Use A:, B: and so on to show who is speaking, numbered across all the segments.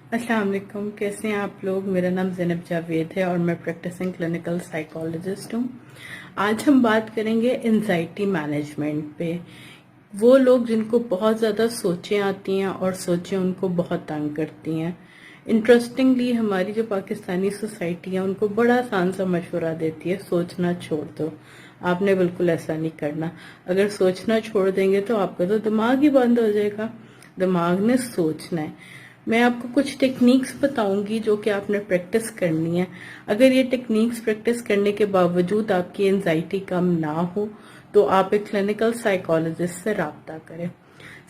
A: अस्सलाम वालेकुम, कैसे हैं आप लोग। मेरा नाम ज़ैनब जावेद है और मैं प्रैक्टिसिंग क्लिनिकल साइकोलॉजिस्ट हूँ। आज हम बात करेंगे एंजाइटी मैनेजमेंट पे। वो लोग जिनको बहुत ज़्यादा सोचें आती हैं और सोचें उनको बहुत तंग करती हैं। इंटरेस्टिंगली हमारी जो पाकिस्तानी सोसाइटी है उनको बड़ा आसान सा मशवरा देती है, सोचना छोड़ दो। आपने बिल्कुल ऐसा नहीं करना। अगर सोचना छोड़ देंगे तो आपका तो दिमाग ही बंद हो जाएगा। दिमाग ने सोचना है। मैं आपको कुछ टेक्निक्स बताऊंगी जो कि आपने प्रैक्टिस करनी है। अगर ये टेक्निक्स प्रैक्टिस करने के बावजूद आपकी एंजाइटी कम ना हो तो आप एक क्लिनिकल साइकोलॉजिस्ट से राब्ता करें।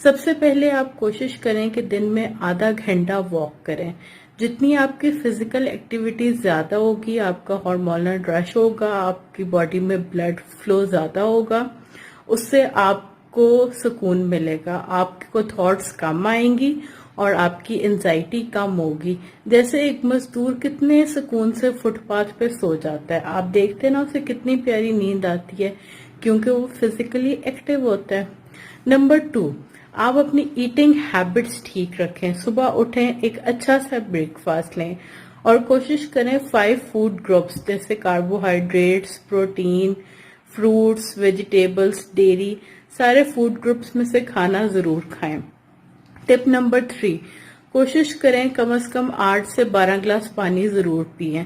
A: सबसे पहले आप कोशिश करें कि दिन में आधा घंटा वॉक करें। जितनी आपकी फिजिकल एक्टिविटी ज्यादा होगी, आपका हार्मोनल रश होगा, आपकी बॉडी में ब्लड फ्लो ज्यादा होगा, उससे आपको सुकून मिलेगा, आपको थॉट्स कम आएंगी और आपकी एंजाइटी कम होगी। जैसे एक मजदूर कितने सुकून से फुटपाथ पे सो जाता है, आप देखते हैं ना, उसे कितनी प्यारी नींद आती है क्योंकि वो फिजिकली एक्टिव होता है। नंबर 2, आप अपनी ईटिंग हैबिट्स ठीक रखें। सुबह उठें, एक अच्छा सा ब्रेकफास्ट लें और कोशिश करें 5 फूड ग्रुप्स जैसे carbohydrates, protein, fruits, vegetables, dairy, सारे फूड ग्रुप्स में से खाना जरूर खाएं। टिप नंबर 3, कोशिश करें कम से कम 8 से 12 ग्लास पानी जरूर पिएं।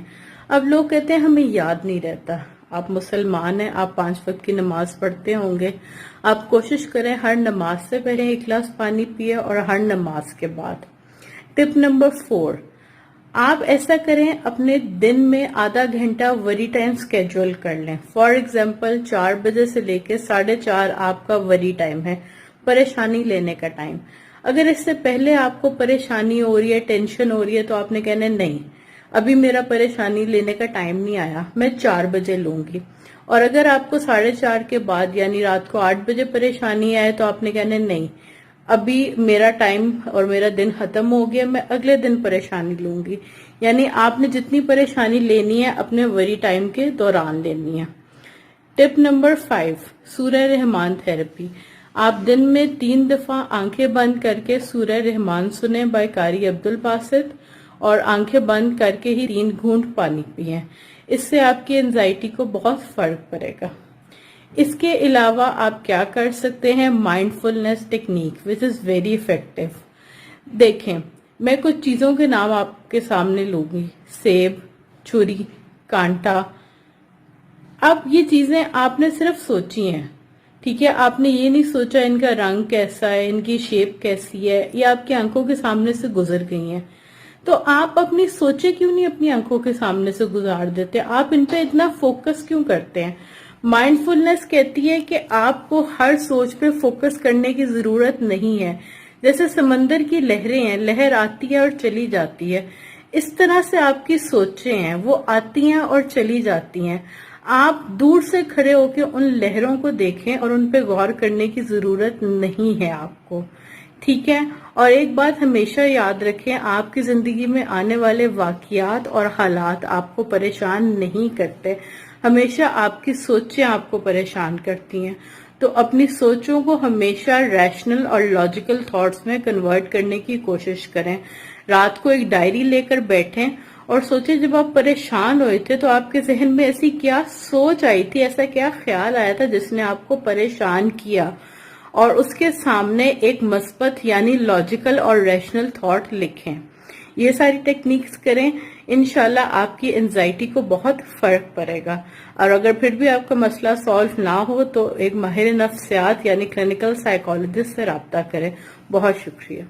A: अब लोग कहते हैं हमें याद नहीं रहता। आप मुसलमान हैं, आप 5 वक्त की नमाज पढ़ते होंगे। आप कोशिश करें हर नमाज से पहले 1 गिलास पानी पिए और हर नमाज के बाद। टिप नंबर 4, आप ऐसा करें, अपने दिन में आधा घंटा वरी टाइम स्केड्यूल कर लें। फॉर एग्जाम्पल 4 बजे से लेकर 4:30 आपका वरी टाइम है, परेशानी लेने का टाइम। अगर इससे पहले आपको परेशानी हो रही है, टेंशन हो रही है, तो आपने कहना नहीं, अभी मेरा परेशानी लेने का टाइम नहीं आया, मैं 4 बजे लूंगी। और अगर आपको 4:30 के बाद यानी रात को 8 बजे परेशानी आए तो आपने कहना नहीं, अभी मेरा टाइम और मेरा दिन खत्म हो गया, मैं अगले दिन परेशानी लूंगी। यानी आपने जितनी परेशानी लेनी है अपने वरी टाइम के दौरान लेनी है। टिप नंबर 5, सूरह रहमान थेरेपी। आप दिन में 3 दफा आंखें बंद करके सूरह रहमान सुने बाय कारी अब्दुल बासित और आंखें बंद करके ही 3 घूंट पानी पिए। इससे आपकी एंजाइटी को बहुत फर्क पड़ेगा। इसके अलावा आप क्या कर सकते हैं, mindfulness technique which is very effective. देखें, मैं कुछ चीजों के नाम आपके सामने लूंगी। सेब, छुरी, कांटा। अब ये चीजें आपने सिर्फ सोची हैं, ठीक है। आपने ये नहीं सोचा इनका रंग कैसा है, इनकी शेप कैसी है, ये आपकी आंखों के सामने से गुजर गई हैं। तो आप अपनी सोचे क्यों नहीं अपनी आंखों के सामने से गुजार देते, आप इन पे इतना फोकस क्यों करते हैं। माइंडफुलनेस कहती है कि आपको हर सोच पे फोकस करने की जरूरत नहीं है। जैसे समंदर की लहरें हैं, लहर आती है और चली जाती है, इस तरह से आपकी सोचें हैं, वो आती हैं और चली जाती हैं। आप दूर से खड़े होकर उन लहरों को देखें और उन पे गौर करने की जरूरत नहीं है आपको, ठीक है। और एक बात हमेशा याद रखें, आपकी जिंदगी में आने वाले वाकयात और हालात आपको परेशान नहीं करते, हमेशा आपकी सोचें आपको परेशान करती हैं। तो अपनी सोचों को हमेशा रैशनल और लॉजिकल थॉट्स में कन्वर्ट करने की कोशिश करें। रात को एक डायरी लेकर बैठें और सोचे, जब आप परेशान हुए थे तो आपके जहन में ऐसी क्या सोच आई थी, ऐसा क्या ख्याल आया था जिसने आपको परेशान किया, और उसके सामने एक मस्बत यानी लॉजिकल और रैशनल थॉट लिखें। ये सारी टेक्निक्स करें, इंशाल्लाह आपकी एंजाइटी को बहुत फर्क पड़ेगा। और अगर फिर भी आपका मसला सॉल्व ना हो तो एक माहिर नफ्सियात यानी क्लिनिकल साइकोलॉजिस्ट से राब्ता करें। बहुत शुक्रिया।